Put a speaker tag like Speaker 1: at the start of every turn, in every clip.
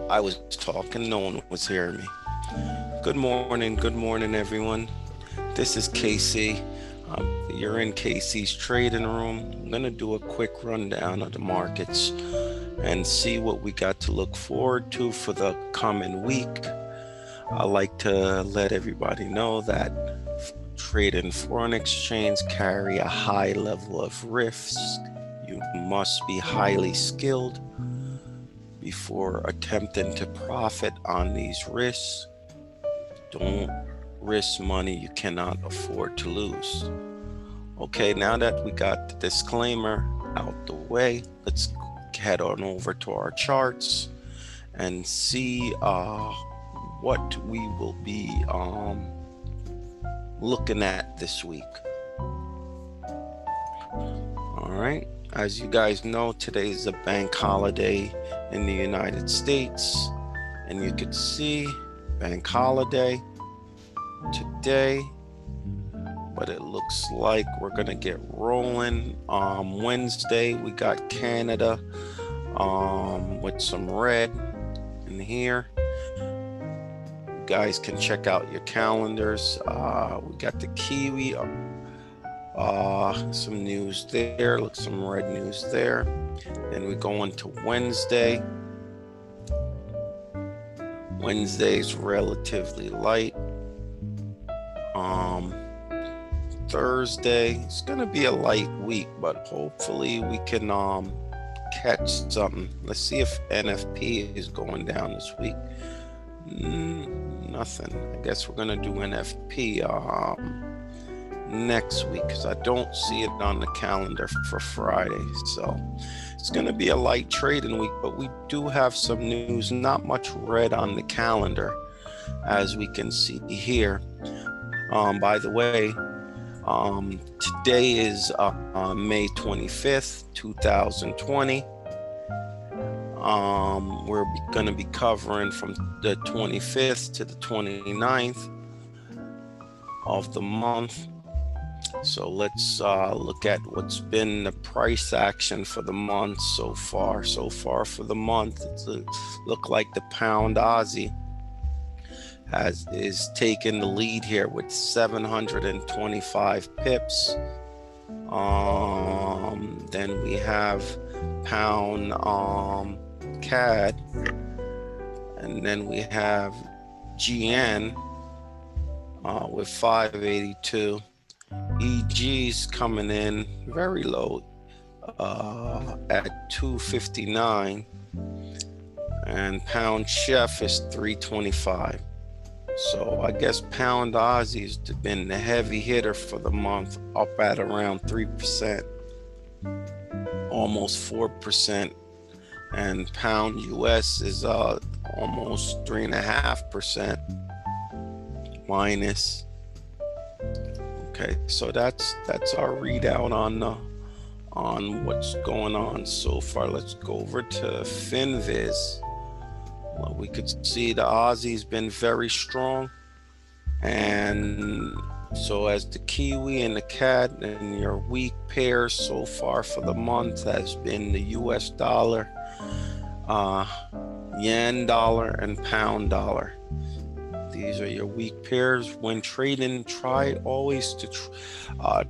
Speaker 1: I was talking, no one was hearing me. Good morning, everyone. This is KC. You're in KC's trading room. I'm going to do a quick rundown of the markets and see what we got to look forward to for the coming week. I like to let everybody know that trading foreign exchange carry a high level of risk. You must be highly skilled before attempting to profit on these risks. Don't risk money you cannot afford to lose. Okay, now that we got the disclaimer out the way, let's head on over to our charts and see what we will be looking at this week. All right, as you guys know, today is a bank holiday in the United States, and you could see bank holiday today, but it looks like we're gonna get rolling. Wednesday we got Canada with some red in here. You guys can check out your calendars. We got the Kiwi, some news there, look, some red news there. Then we go into Wednesday. Wednesday's relatively light. Thursday, it's gonna be a light week, but hopefully we can catch something. Let's see if NFP is going down this week. Nothing. I guess we're gonna do NFP next week because I don't see it on the calendar for Friday. So it's gonna be a light trading week, but we do have some news. Not much red on the calendar, as we can see here. By the way, today is May 25th, 2020. We're going to be covering from the 25th to the 29th of the month. So let's look at what's been the price action for the month so far. So far for the month, it look like the pound Aussie is taking the lead here with 725 pips. Then we have pound CAD, and then we have GN with 582. EG's coming in very low at 259, and pound chef is 325. So I guess pound Aussie's been the heavy hitter for the month, up at around 3%, almost 4%, and pound US is almost 3.5% minus. Okay, so that's our readout on what's going on so far. Let's go over to FinViz. Well, we could see the Aussie's been very strong, and so as the Kiwi and the CAD, and your weak pairs so far for the month has been the US dollar, uh, yen dollar, and pound dollar. These are your weak pairs. When trading, try always to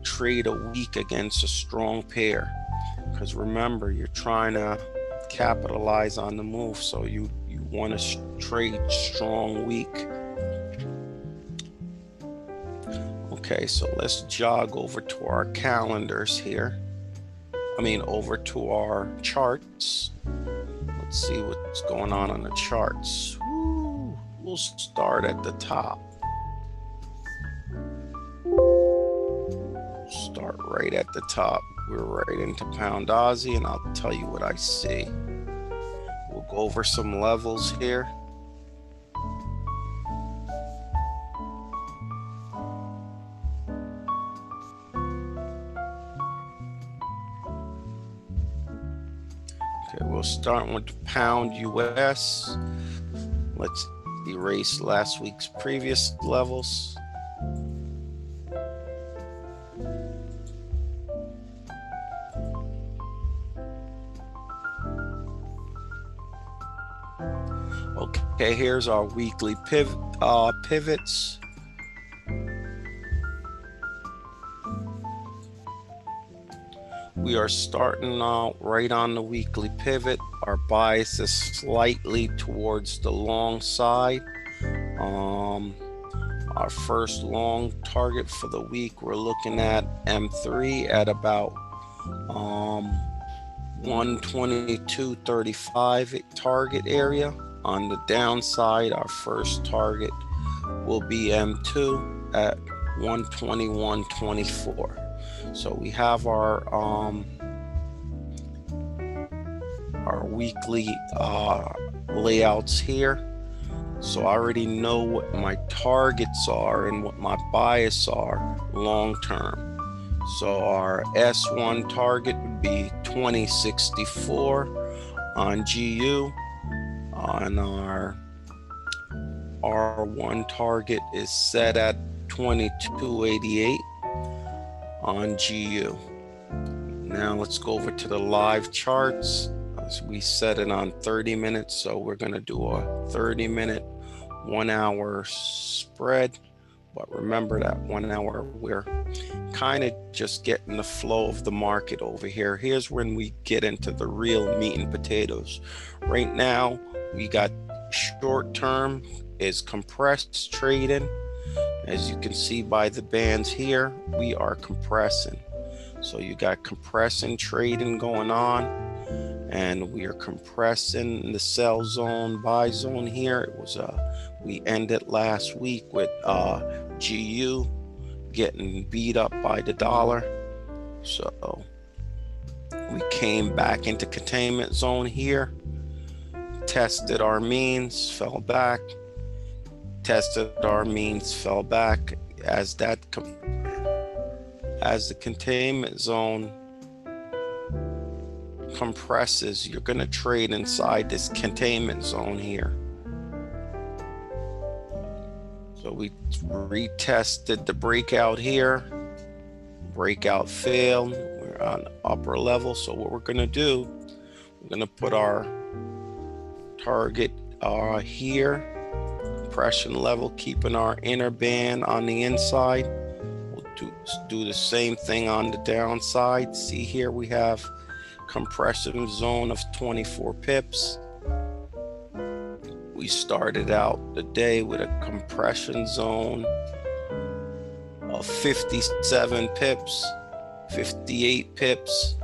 Speaker 1: trade a weak against a strong pair, because remember, you're trying to capitalize on the move, so you want to trade strong weak. Okay, so let's jog over to our calendars here. Over to our charts. Let's see what's going on the charts. Woo. We'll start at the top. Start right at the top. We're right into pound Aussie, and I'll tell you what I see. We'll go over some levels here. Okay, we'll start with the pound US. Let's erase last week's previous levels. Okay, here's our weekly pivots. We are starting out right on the weekly pivot. Our bias is slightly towards the long side. Our first long target for the week, we're looking at M3 at about 122.35 target area. On the downside, our first target will be M2 at 121.24. So we have our weekly layouts here. So I already know what my targets are and what my bias are long term. So our S1 target would be 2064 on GU, and our R1 target is set at 2288 on GU. Now let's go over to the live charts. We set it on 30 minutes, so we're going to do a 30-minute, 1 hour spread. But remember that 1 hour, we're kind of just getting the flow of the market over here. Here's when we get into the real meat and potatoes. Right now, we got short term is compressed trading. As you can see by the bands here, we are compressing. So you got compressing trading going on, and we are compressing the sell zone, buy zone here. It was we ended last week with GU getting beat up by the dollar. So we came back into containment zone here, tested our means, fell back, tested our means, fell back. As the containment zone compresses, you're going to trade inside this containment zone here. So we retested the breakout here. Breakout failed. We're on the upper level. So what we're going to do, we're going to put our target here, compression level, keeping our inner band on the inside. We'll do the same thing on the downside. See here we have compression zone of 24 pips. We started out the day with a compression zone of 57 pips, 58 pips,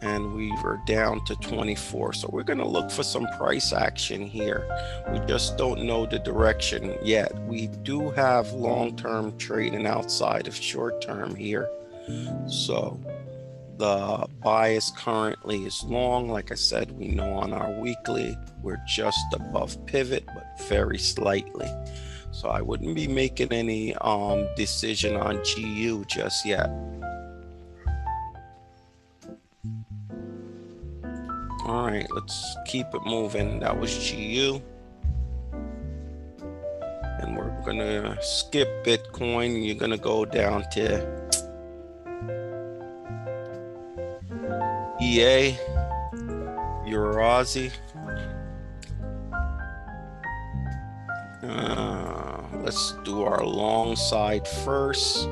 Speaker 1: and we were down to 24. So we're going to look for some price action here. We just don't know the direction yet. We do have long-term trading outside of short-term here. So the bias currently is long. Like I said, we know on our weekly, we're just above pivot, but very slightly. So I wouldn't be making any decision on GU just yet. All right, let's keep it moving. That was GU. And we're gonna skip Bitcoin. You're gonna go down to EA, Eurazi. Let's do our long side first.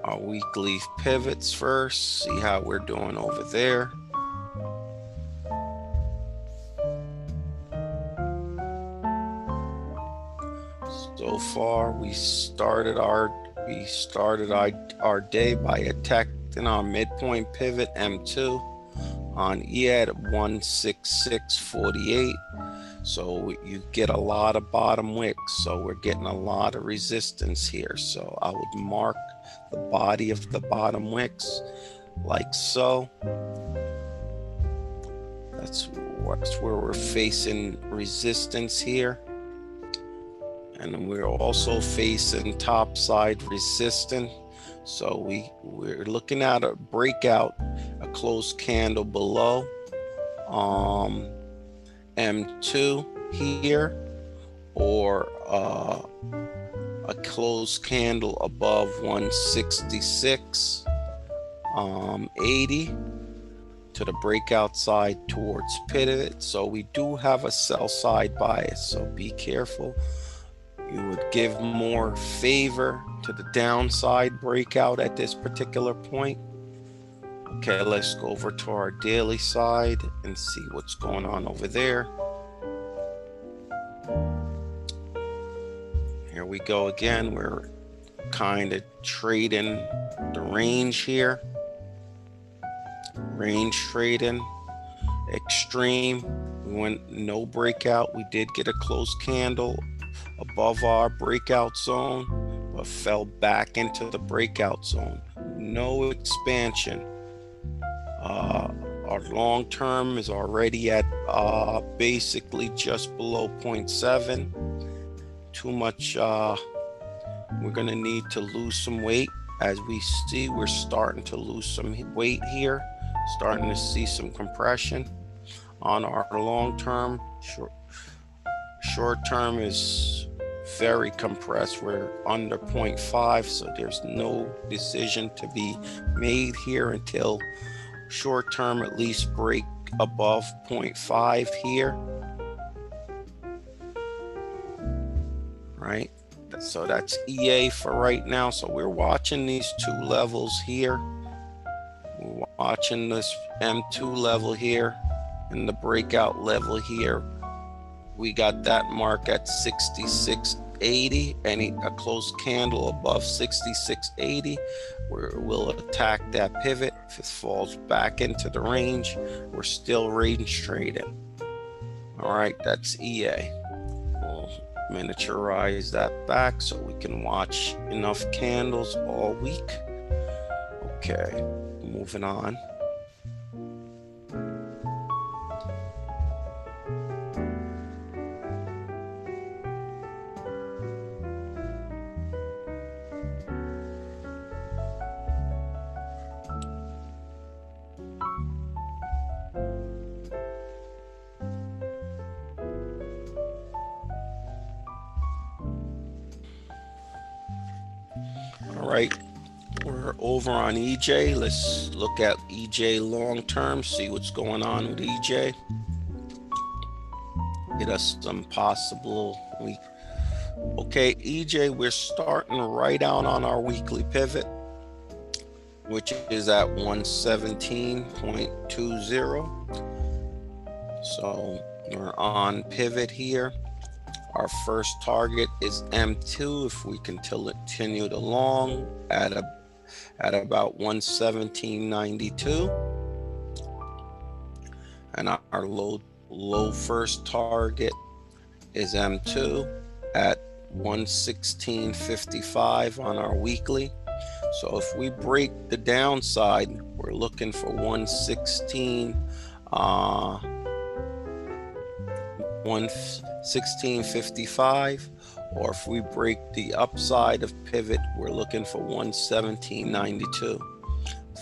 Speaker 1: Our weekly pivots first. See how we're doing over there. So far, we started our day by attacking our midpoint pivot M2 on EA at 166.48. So you get a lot of bottom wicks. So we're getting a lot of resistance here. So I would mark the body of the bottom wicks like so. That's where we're facing resistance here. And we're also facing top side resistance. So we're looking at a breakout, a closed candle below M2 here, or a closed candle above 166.80 to the breakout side towards pivot. So we do have a sell side bias, so be careful. You would give more favor to the downside breakout at this particular point. Okay, let's go over to our daily side and see what's going on over there. Here we go again. We're kind of trading the range here. Range trading, extreme. We went no breakout. We did get a closed candle above our breakout zone, but fell back into the breakout zone. No expansion. Our long term is already at basically just below 0.7. Too much. We're gonna need to lose some weight. As we see, we're starting to lose some weight here, starting to see some compression on our long term. Short term is very compressed. We're under 0.5, so there's no decision to be made here until short term at least break above 0.5 here. Right, so that's EA for right now. So we're watching these two levels here. We're watching this M2 level here and the breakout level here. We got that mark at 66.80, and a closed candle above 66.80. We'll attack that pivot. If it falls back into the range, we're still range trading. All right, that's EA. We'll miniaturize that back so we can watch enough candles all week. Okay, moving on. All right, we're over on EJ. Let's look at EJ long term, see what's going on with EJ. Get us some possible week. Okay, EJ, we're starting right out on our weekly pivot, which is at 117.20. So we're on pivot here. Our first target is M2. If we continue the long at about 117.92, and our low first target is M2 at 116.55 on our weekly. So if we break the downside, we're looking for 116.55, or if we break the upside of pivot, we're looking for 117.92.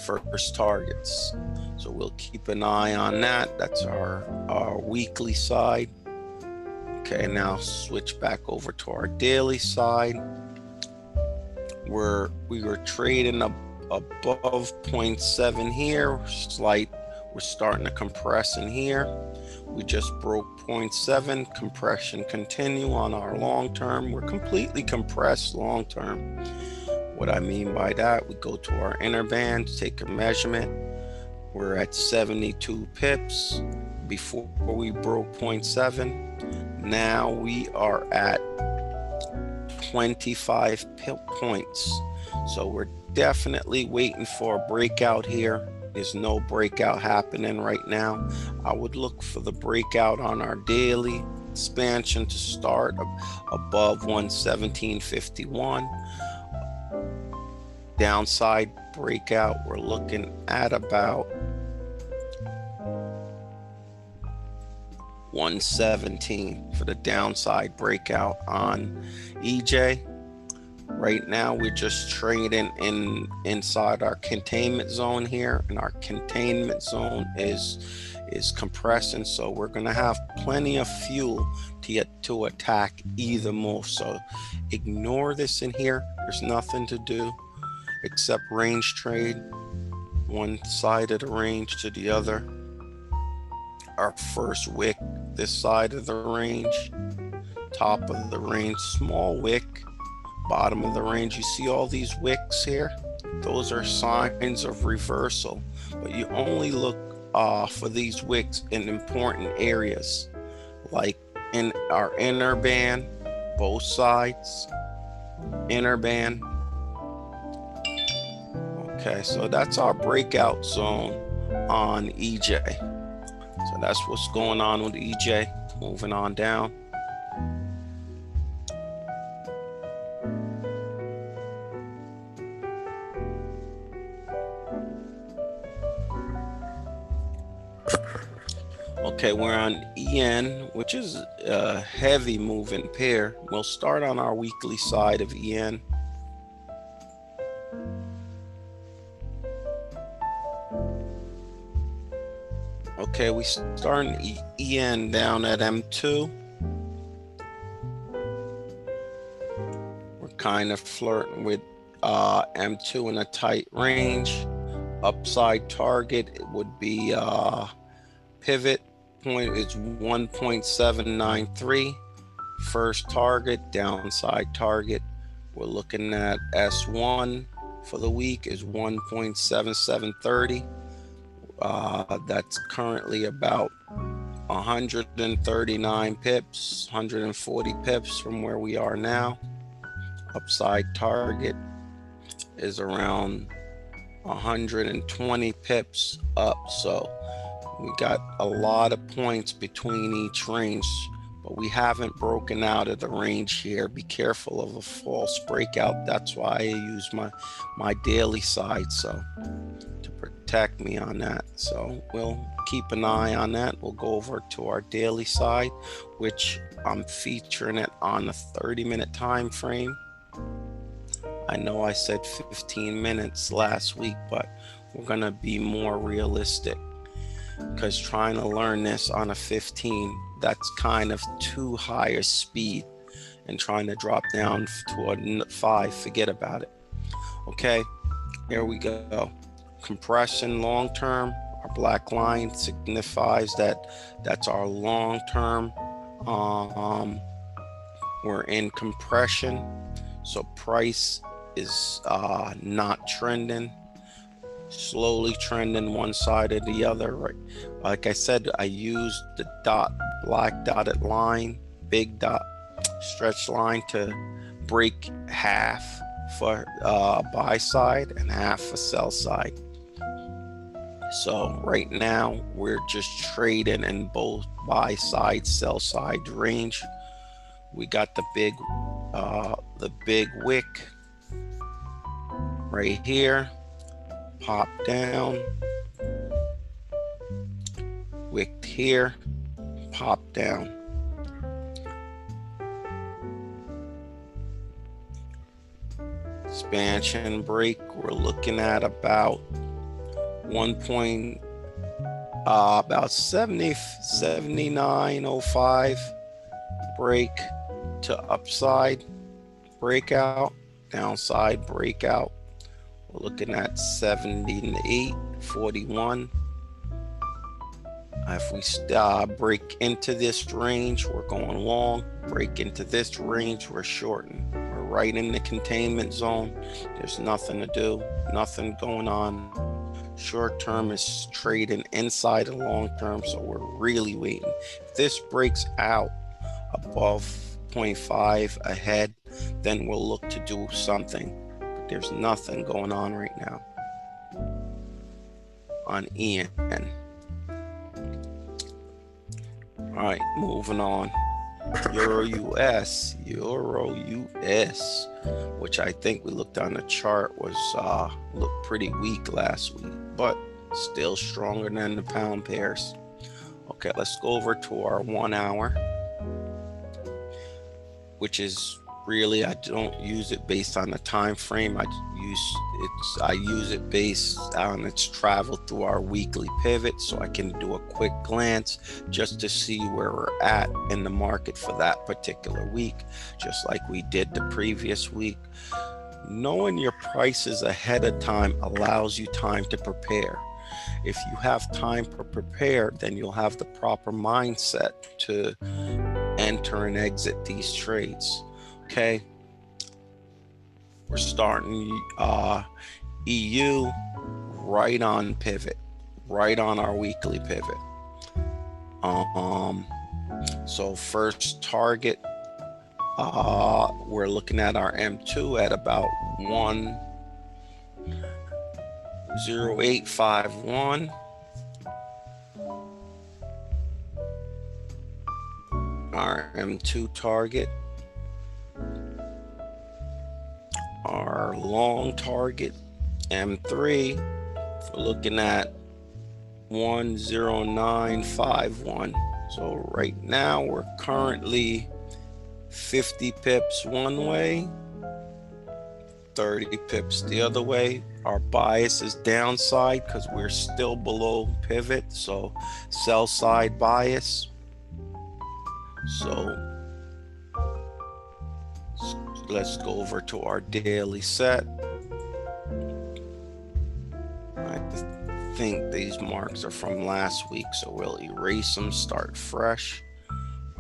Speaker 1: first targets. So we'll keep an eye on that. That's our weekly side. Okay, now switch back over to our daily side, where we were trading above 0.7 here. We're starting to compress in here. We just broke 0.7. Compression continue on our long term. We're completely compressed long term. What I mean by that, we go to our inner band, take a measurement. We're at 72 pips before we broke 0.7. Now we are at 25 points. So we're definitely waiting for a breakout here. There's no breakout happening right now. I would look for the breakout on our daily expansion to start above 117.51. Downside breakout, we're looking at about 117 for the downside breakout on EJ. Right now we're just trading inside our containment zone here, and our containment zone is compressing, so we're going to have plenty of fuel to attack either move. So ignore this in here. There's nothing to do except range trade one side of the range to the other. Our first wick this side of the range, top of the range, small wick, bottom of the range. You see all these wicks here? Those are signs of reversal, but you only look for these wicks in important areas, like in our inner band, both sides, inner band. Okay, so that's our breakout zone on EJ. So that's what's going on with EJ. Moving on down. Okay, we're on EN, which is a heavy moving pair. We'll start on our weekly side of EN. Okay, we start EN down at M2. We're kind of flirting with M2 in a tight range. Upside target, it would be pivot point is 1.793. First target, downside target, we're looking at S1 for the week is 1.7730. That's currently about 139 pips, 140 pips from where we are now. Upside target is around 120 pips up. So we got a lot of points between each range, but we haven't broken out of the range here. Be careful of a false breakout. That's why I use my daily side, so to protect me on that. So we'll keep an eye on that. We'll go over to our daily side, which I'm featuring it on a 30-minute time frame. I know I said 15 minutes last week, but we're gonna be more realistic, because trying to learn this on a 15, that's kind of too high a speed, and trying to drop down to a 5, forget about it. Okay, here we go. Compression long term, our black line signifies that's our long term. We're in compression, so price is not trending, slowly trending one side or the other. Right, like I said, I used the black dotted line, big dot stretch line to break half for buy side and half for sell side. So right now we're just trading in both buy side, sell side range. We got the big wick right here, pop down, wick here, pop down. It's expansion break. We're looking at about 1 point, about 70, 79.05 break to upside breakout, downside breakout. We're looking at 78.41. If we break into this range, we're going long. Break into this range, we're shorting. We're right in the containment zone. There's nothing to do, nothing going on. Short term is trading inside of long term, so we're really waiting. If this breaks out above 0.5 ahead, then we'll look to do something. But there's nothing going on right now on EN. All right, moving on. Euro US, which I think we looked on the chart was looked pretty weak last week, but still stronger than the pound pairs. Okay, let's go over to our 1 hour, which is really, I don't use it based on the time frame. I use it based on its travel through our weekly pivot, so I can do a quick glance just to see where we're at in the market for that particular week, just like we did the previous week. Knowing your prices ahead of time allows you time to prepare. If you have time to prepare, then you'll have the proper mindset to enter and exit these trades. Okay, we're starting EU right on pivot, right on our weekly pivot. So first target, we're looking at our M2 at about 10851. Our M2 target. Our long target, M3, we're looking at 10951. So right now we're currently 50 pips one way, 30 pips the other way. Our bias is downside because we're still below pivot, so sell side bias. So let's go over to our daily set. I think these marks are from last week, so we'll erase them, start fresh.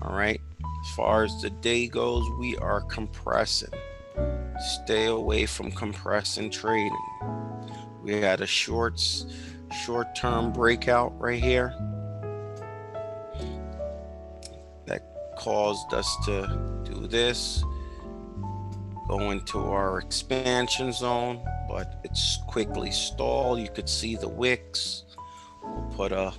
Speaker 1: All right, as far as the day goes, we are compressing. Stay away from compressing trading. We had a short-term breakout right here that caused us to do this, go into our expansion zone, but it's quickly stalled. You could see the wicks. We'll put on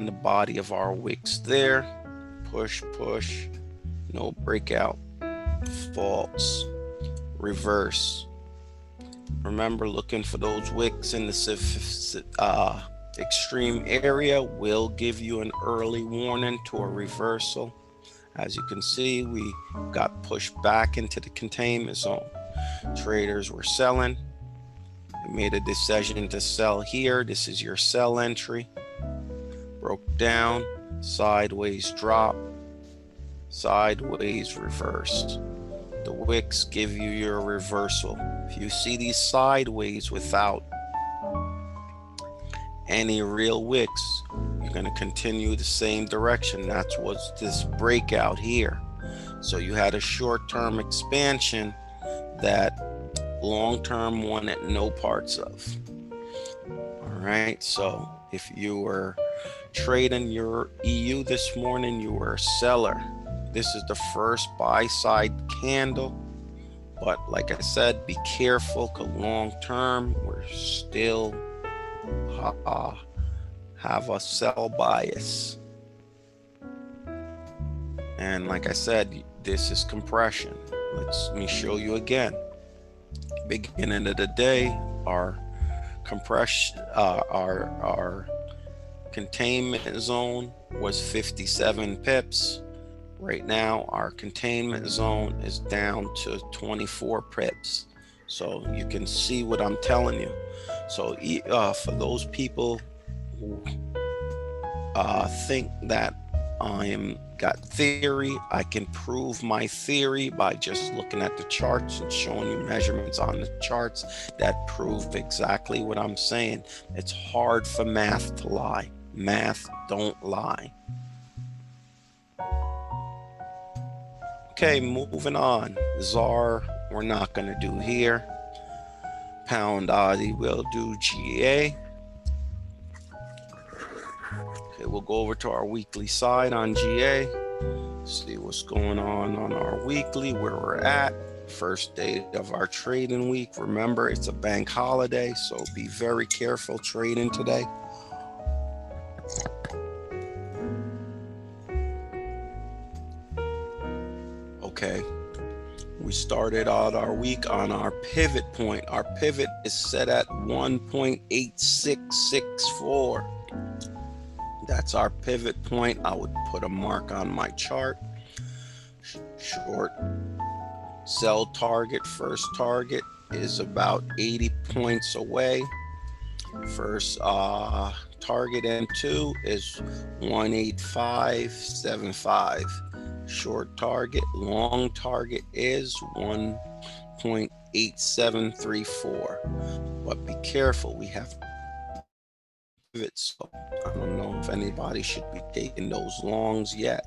Speaker 1: the body of our wicks there. Push, no breakout. False, reverse. Remember, looking for those wicks in the extreme area will give you an early warning to a reversal. As you can see, we got pushed back into the containment zone. Traders were selling. They made a decision to sell here. This is your sell entry. Broke down, sideways drop, sideways reversed. The wicks give you your reversal. If you see these sideways without any real wicks, you're going to continue the same direction. That's what's this breakout here. So you had a short-term expansion that long-term wanted no parts of. All right, so if you were trading your EU this morning, you were a seller. This is the first buy side candle, but like I said, be careful because long-term we're still have a sell bias. And like I said, this is compression. Let me show you again. Beginning of the day, our compression, our containment zone was 57 pips. Right now, our containment zone is down to 24 pips. So you can see what I'm telling you. So for those people who think that I am got theory, I can prove my theory by just looking at the charts and showing you measurements on the charts that prove exactly what I'm saying. It's hard for math to lie. Math don't lie. Okay, moving on. ZAR, we're not going to do here. Pound Aussie, we'll do GA. Okay, we'll go over to our weekly side on GA. See what's going on our weekly, where we're at. First day of our trading week. Remember, it's a bank holiday, so be very careful trading today. Okay, we started out our week on our pivot point. Our pivot is set at 1.8664. That's our pivot point. I would put a mark on my chart. Short sell target, first target is about 80 points away. First target M2 is 18575. Short target, long target is 1.8734. But be careful, we have pivots, so I don't know if anybody should be taking those longs yet.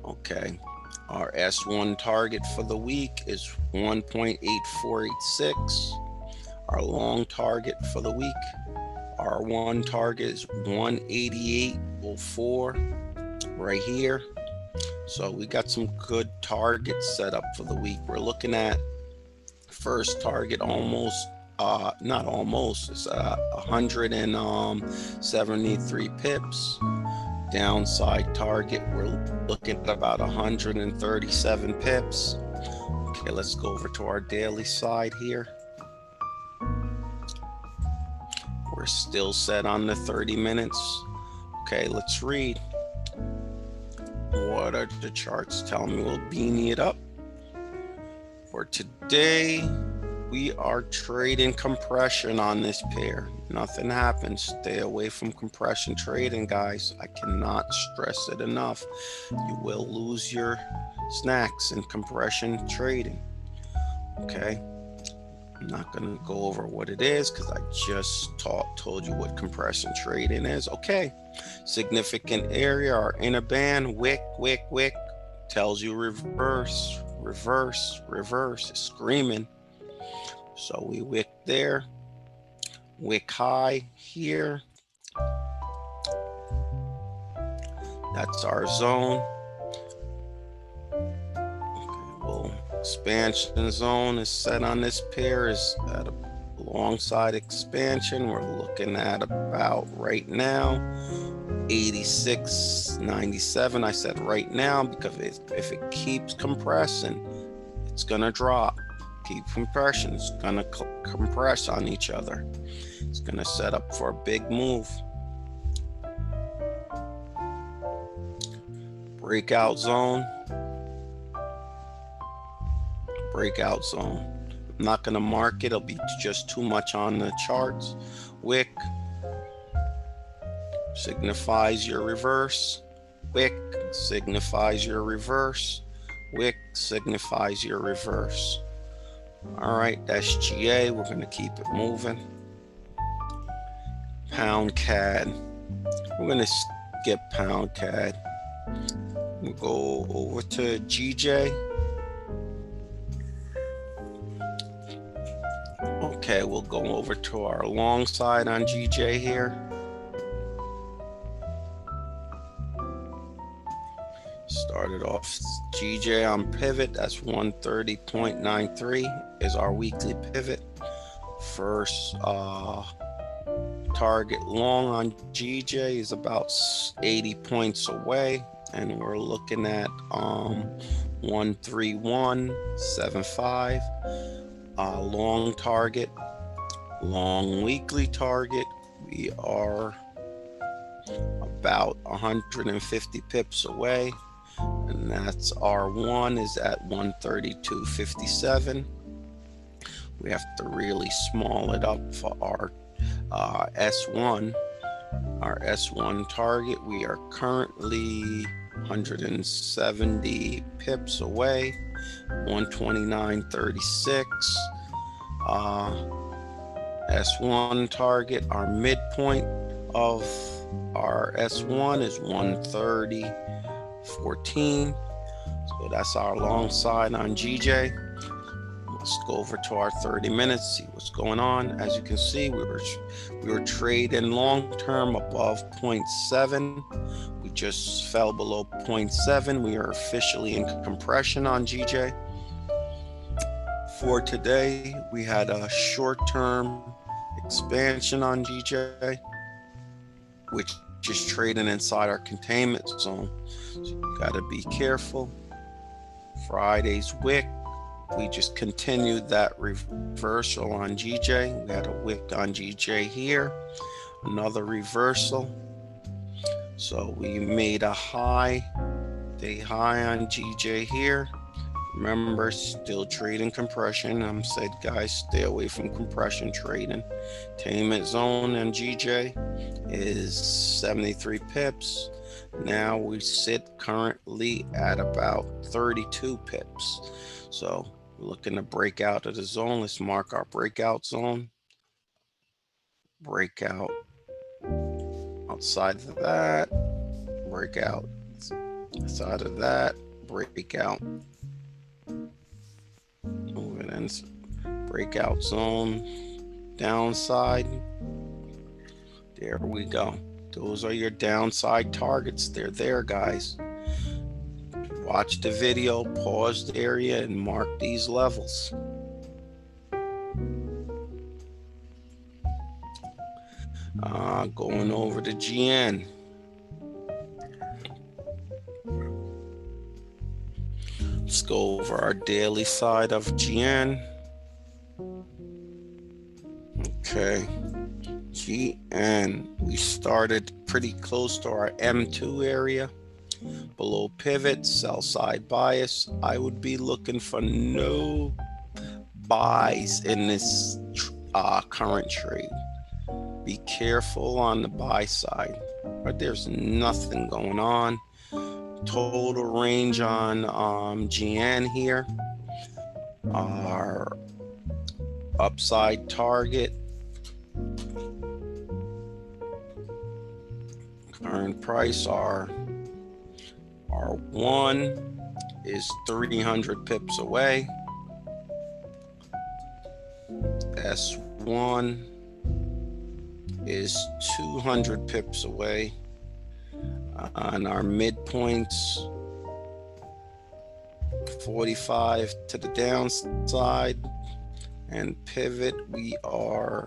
Speaker 1: Okay, our S1 target for the week is 1.8486. Our long target for the week, our one target is 18804 right here. So we got some good targets set up for the week. We're looking at first target almost, not almost, it's 173 pips. Downside target, we're looking at about 137 pips. Okay, let's go over to our daily side here. We're still set on the 30 minutes. Okay, let's read. What are the charts telling me? We'll beanie it up. For today, we are trading compression on this pair. Nothing happens. Stay away from compression trading, guys. I cannot stress it enough. You will lose your snacks in compression trading. Okay. I'm not going to go over what it is because I just told you what compression trading is. Okay. Significant area, our inner band, wick, tells you reverse. It's screaming. So we wick there, wick high here. That's our zone. Okay, well, expansion zone is set on this pair is at a alongside expansion. We're looking at about right now 86.97. I said right now because if it keeps compressing, it's gonna drop. Keep compression, it's gonna compress on each other. It's gonna set up for a big move. Breakout zone. I'm not gonna mark it, it'll be just too much on the charts. Wick signifies your reverse. Wick signifies your reverse. Wick signifies your reverse. All right, that's GA. We're going to keep it moving. Pound CAD. We're going to skip pound CAD. We'll go over to GJ. Okay, we'll go over to our long side on GJ here. Started off GJ on pivot, that's 130.93 is our weekly pivot. First target long on GJ is about 80 points away, and we're looking at 131.75. Long target, long weekly target, we are about 150 pips away. and that's R1 is at 132.57. We have to really small it up for our S1. Our S1 target, we are currently 170 pips away, 129.36. S1 target, our midpoint of our S1 is 130.14. So that's our long side on GJ. Let's go over to our 30 minutes, see what's going on. As you can see, we were trading long term above 0.7. We just fell below 0.7. We are officially in compression on GJ. For today, we had a short-term expansion on GJ, which is trading inside our containment zone. So you got to be careful. Friday's wick, we just continued that reversal on GJ. We had a wick on GJ here, another reversal. So we made a high, day high on GJ here. Remember, still trading compression. I'm said, guys, stay away from compression trading. Containment zone on GJ is 73 pips. Now we sit currently at about 32 pips. So we're looking to break out of the zone. Let's mark our breakout zone. Breakout outside of that. Breakout outside of that. Breakout. Moving in. Breakout zone. Downside. There we go. Those are your downside targets. They're there, guys. Watch the video, pause the area, and mark these levels. Going over to GN. Let's go over our daily side of GN. Okay. GN, we started pretty close to our M2 area. Below pivot, sell side bias. I would be looking for no buys in this current trade. Be careful on the buy side, but there's nothing going on. Total range on GN here. Our upside target, current price, R1 is 300 pips away. S1 is 200 pips away. On our midpoints, 45 to the downside, and pivot, we are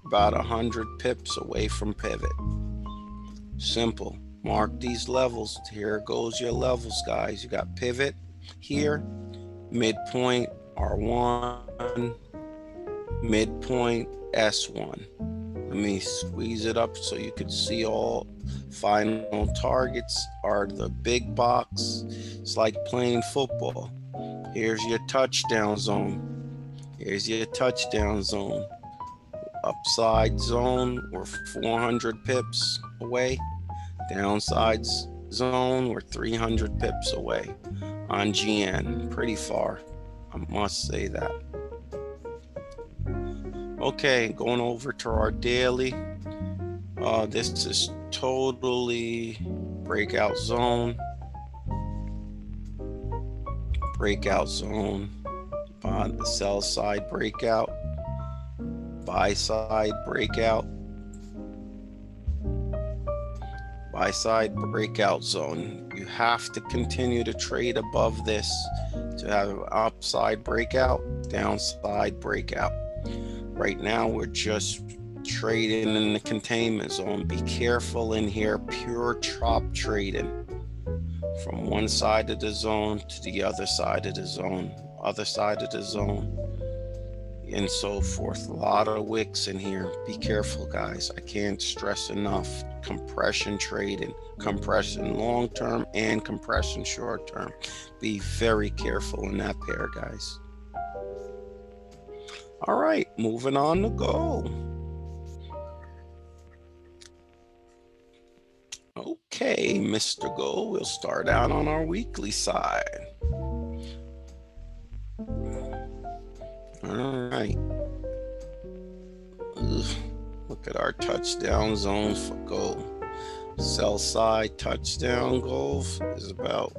Speaker 1: about 100 pips away from pivot. Simple. Mark these levels. Here goes your levels, guys. You got pivot here, midpoint R1, midpoint S1. Let me squeeze it up so you can see all final targets are the big box. It's like playing football. Here's your touchdown zone. Here's your touchdown zone. Upside zone, we're 400 pips away. Downside zone, we're 300 pips away on GN. Pretty far, I must say that. Okay, going over to our daily. This is totally breakout zone. Breakout zone. On the sell side breakout. Buy side breakout. Buy side breakout zone. You have to continue to trade above this to have an upside breakout, downside breakout. Right now, we're just trading in the containment zone. Be careful in here, pure chop trading from one side of the zone to the other side of the zone. Other side of the zone, and so forth. A lot of wicks in here. Be careful, guys. I can't stress enough. Compression trading, compression long term and compression short term. Be very careful in that pair, guys. All right, moving on to gold. Okay, Mr. Gold, we'll start out on our weekly side. All right. Ugh, look at our touchdown zones for gold. Sell side touchdown goal is about,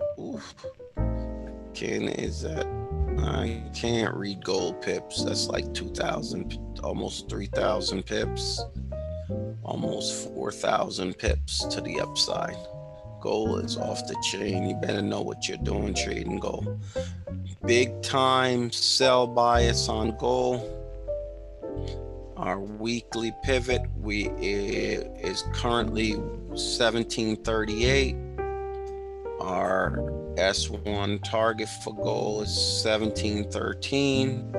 Speaker 1: I can't read gold pips. That's like 2,000, almost 3,000 pips, almost 4,000 pips to the upside. Gold is off the chain. You better know what you're doing trading gold. Big time sell bias on gold. Our weekly pivot is currently 1738. Our S1 target for gold is 1713.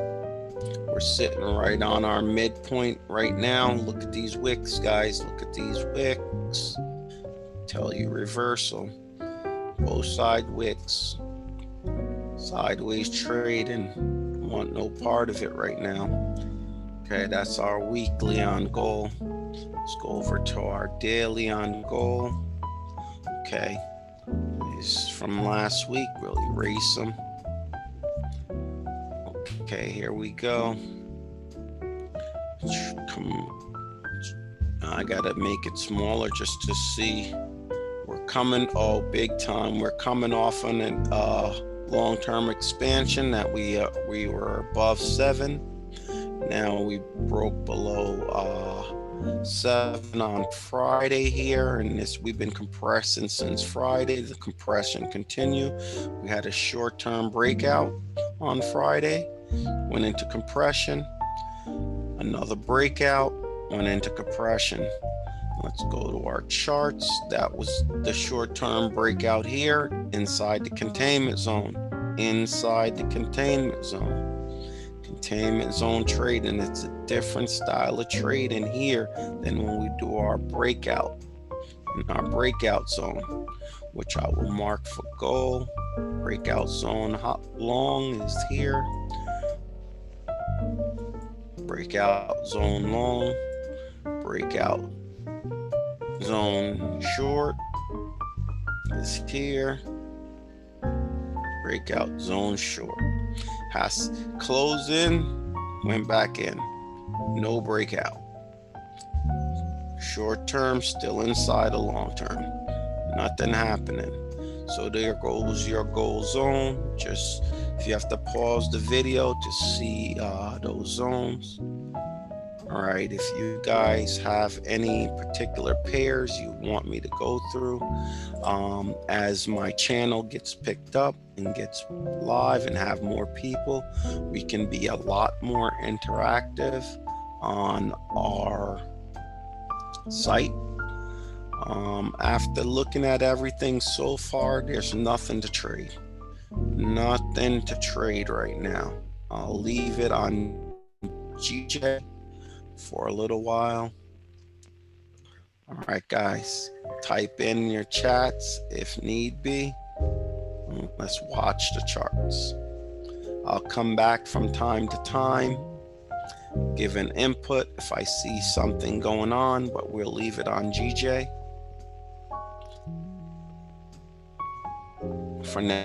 Speaker 1: We're sitting right on our midpoint right now. Look at these wicks, guys. Look at these wicks. Tell you reversal. Both side wicks. Sideways trading. Want no part of it right now. Okay, that's our weekly on gold. Let's go over to our daily on gold. Okay, this is from last week. We'll erase them. Okay, here we go. I gotta make it smaller just to see. We're coming, big time. We're coming off on a long-term expansion that we were above 7. Now we broke below 7 on Friday here, and we've been compressing since Friday. The compression continued. We had a short-term breakout on Friday, went into compression. Another breakout, went into compression. Let's go to our charts. That was the short-term breakout here inside the containment zone. Inside the containment zone. Containment zone trading, it's a different style of trading here than when we do our breakout in our breakout zone, which I will mark for gold. Breakout zone hot long is here. Breakout zone long, breakout zone short is here. Breakout zone short has closed in, went back in, no breakout. Short term still inside a long term, nothing happening. So there goes your gold zone. Just if you have to pause the video to see those zones. All right, if you guys have any particular pairs you want me to go through, as my channel gets picked up and gets live and have more people, we can be a lot more interactive on our site. After looking at everything so far, there's nothing to trade. Nothing to trade right now. I'll leave it on GJ for a little while. All right, guys, type in your chats if need be. Let's watch the charts. I'll come back from time to time, give an input if I see something going on, but we'll leave it on GJ for now.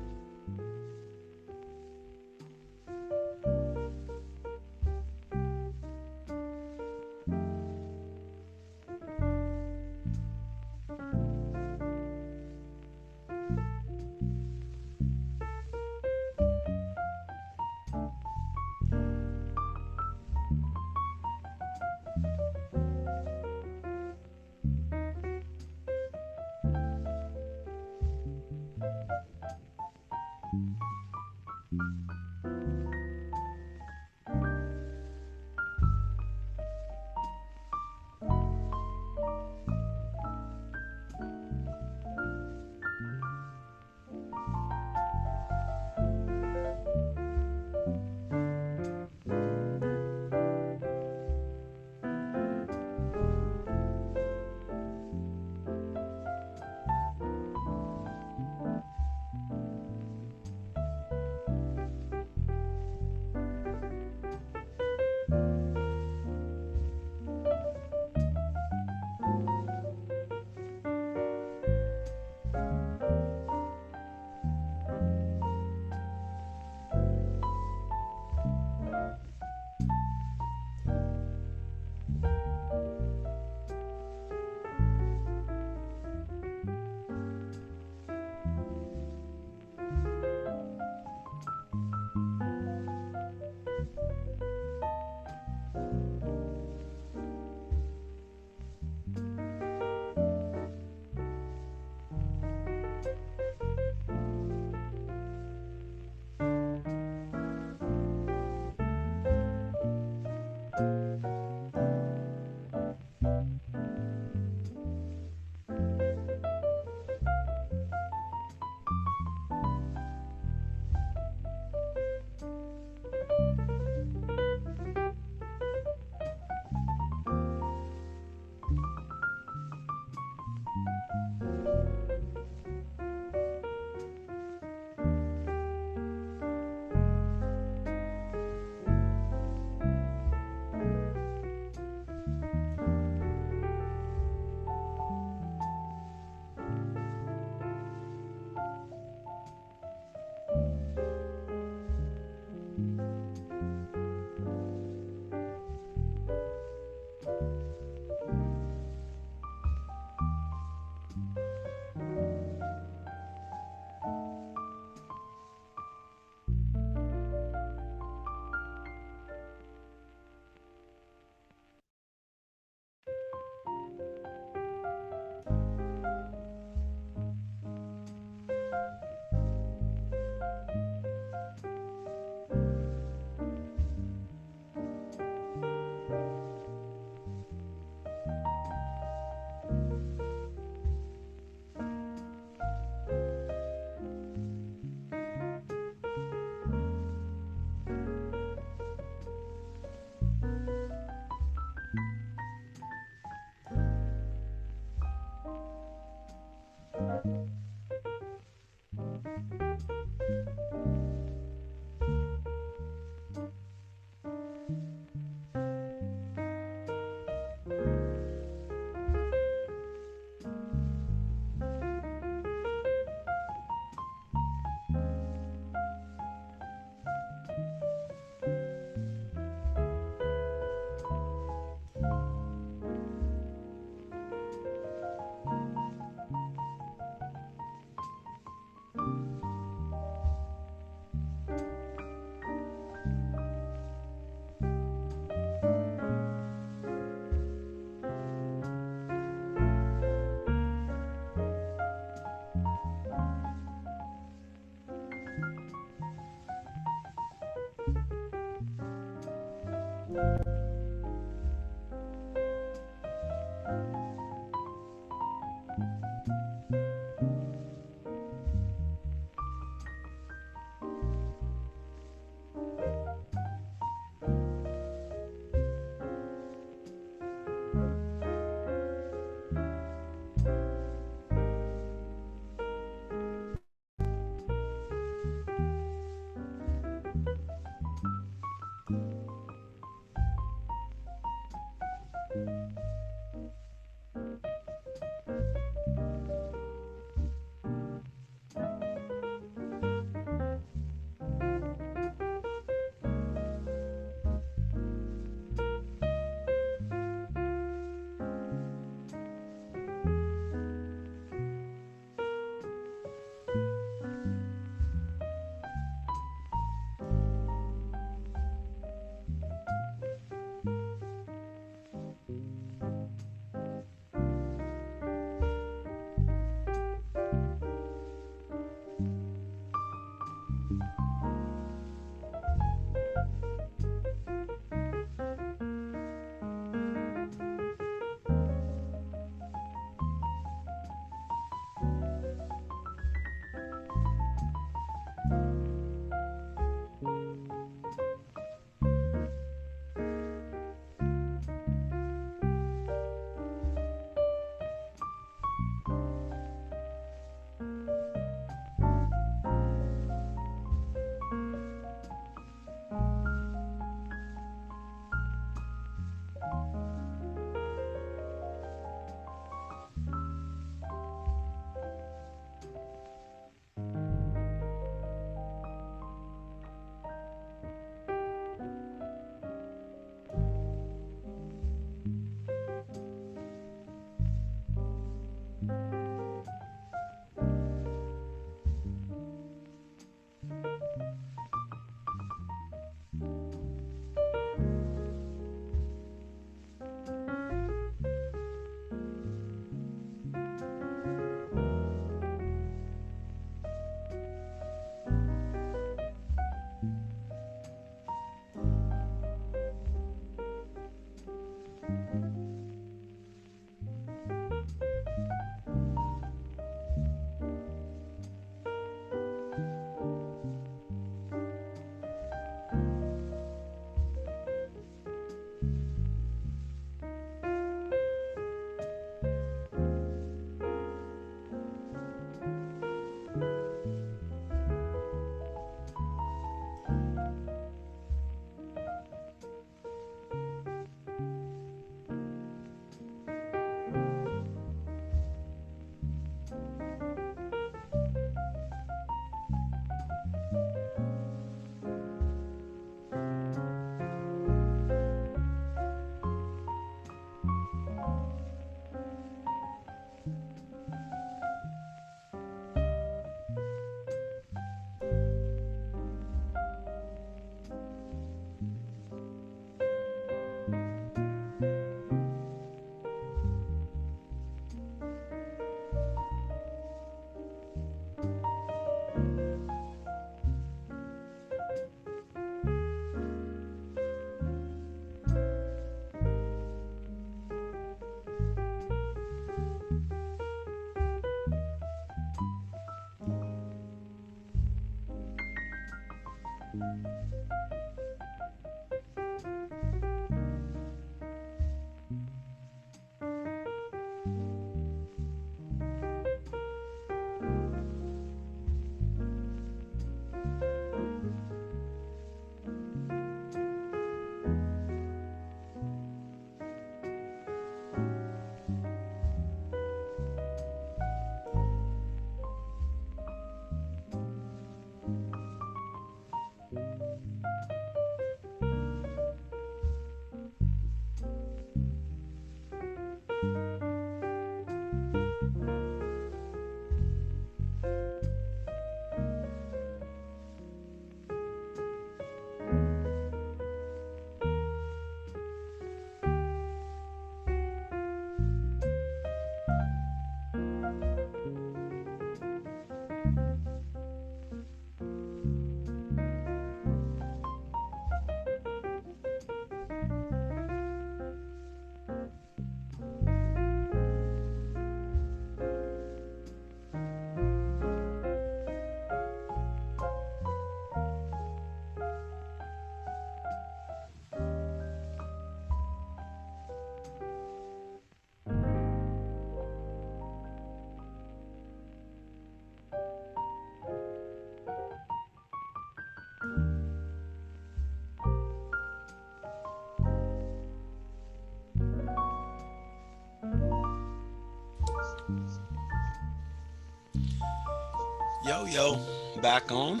Speaker 1: Yo, yo, back on.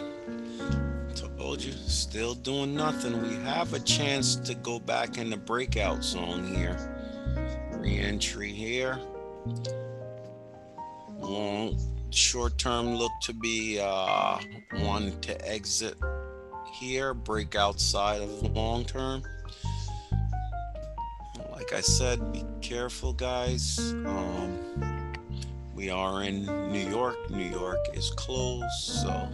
Speaker 1: Told you, still doing nothing. We have a chance to go back in the breakout zone here. Re-entry here. Long, short term look to be one to exit here. Break outside of long term. Like I said, be careful, guys. We are in New York. New York is closed, so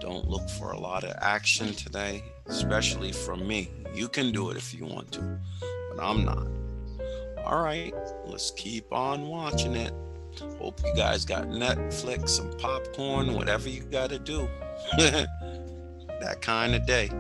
Speaker 1: don't look for a lot of action today, especially from me. You can do it if you want to, but I'm not. All right, let's keep on watching it. Hope you guys got Netflix, some popcorn, whatever you got to do. That kind of day.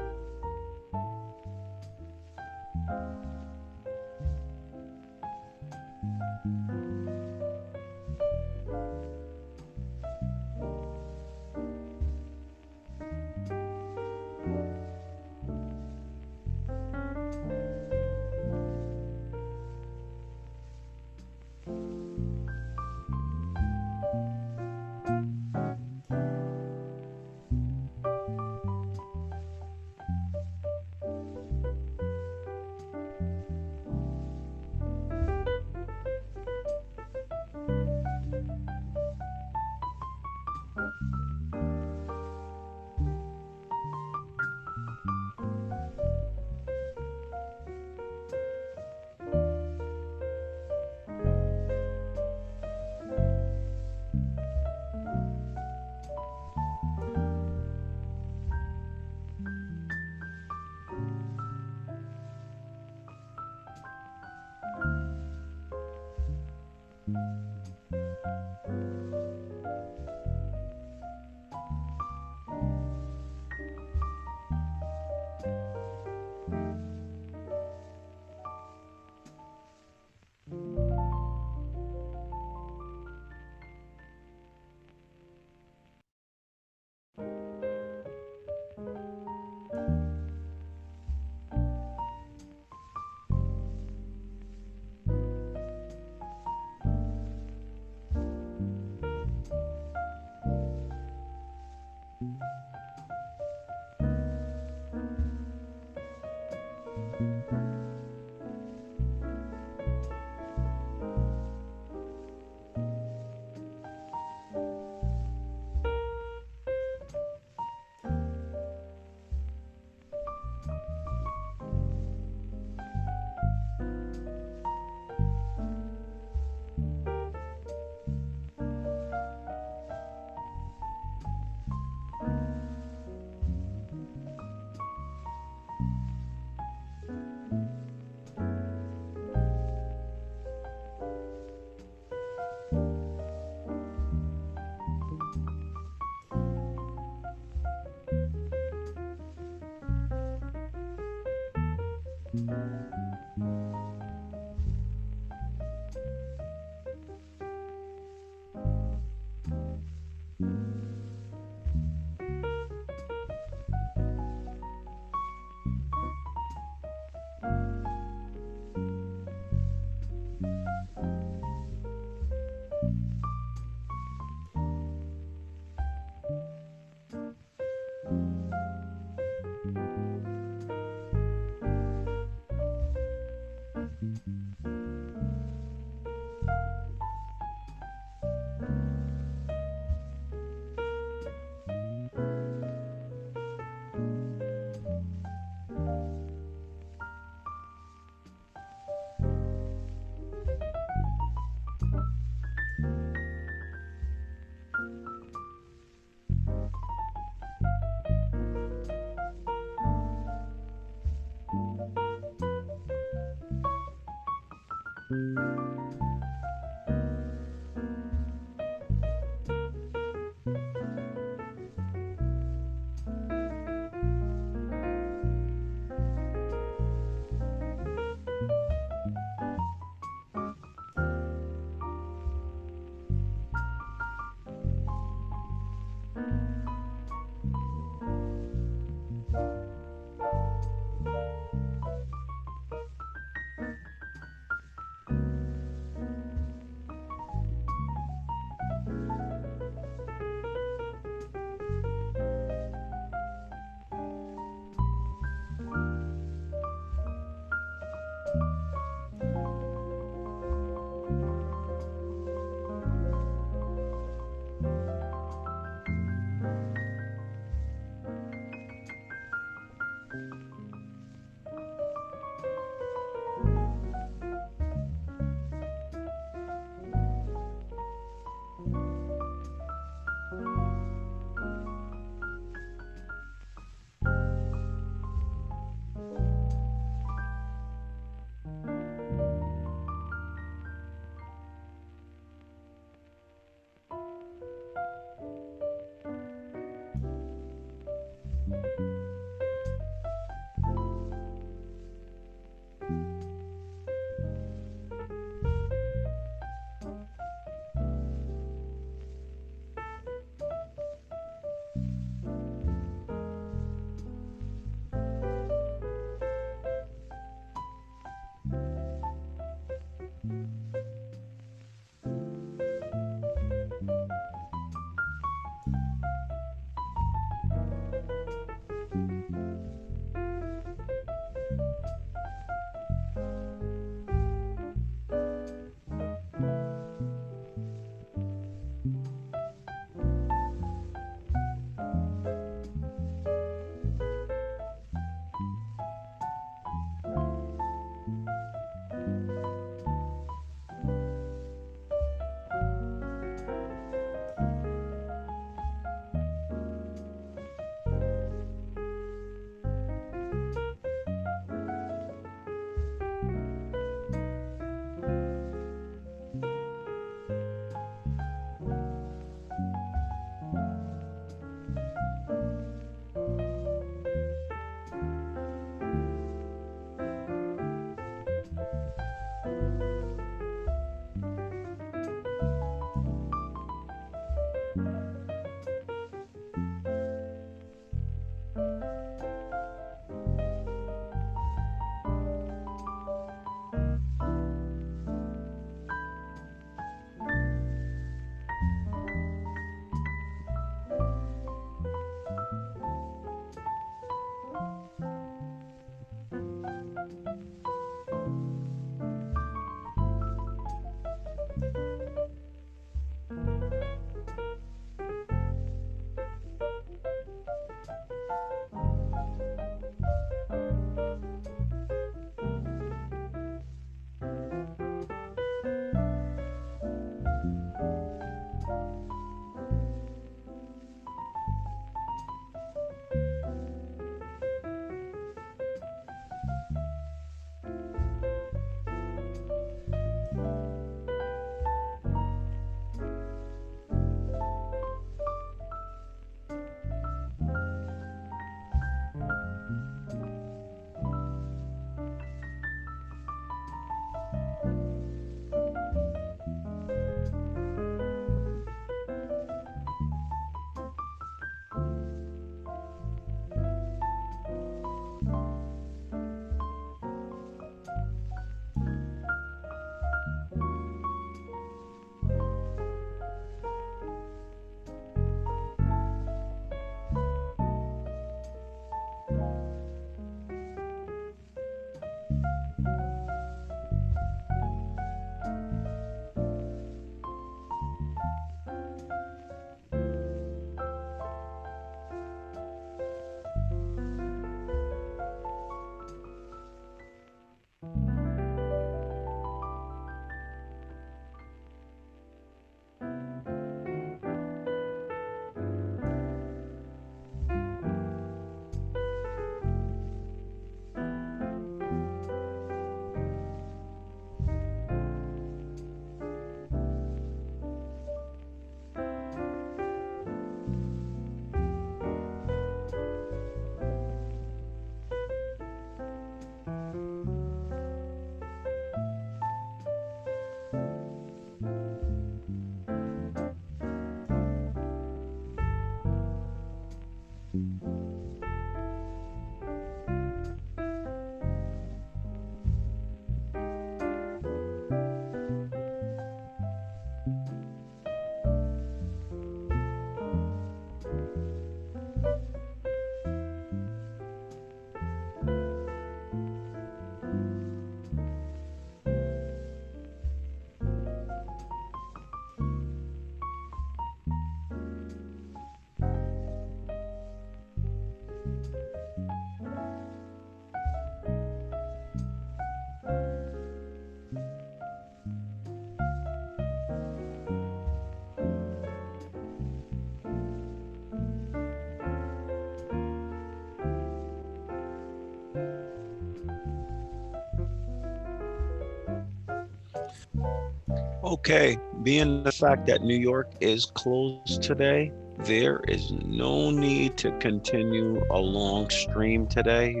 Speaker 1: Okay, being the fact that New York is closed today, there is no need to continue a long stream today.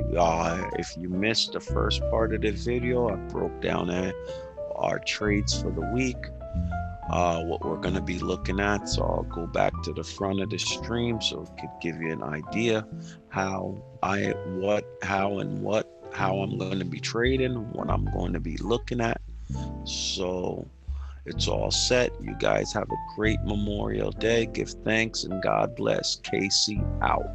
Speaker 1: If you missed the first part of the video, I broke down our trades for the week, what we're going to be looking at. So I'll go back to the front of the stream so it could give you an idea how I'm going to be trading, what I'm going to be looking at. So it's all set. You guys have a great Memorial Day. Give thanks and God bless. Casey out.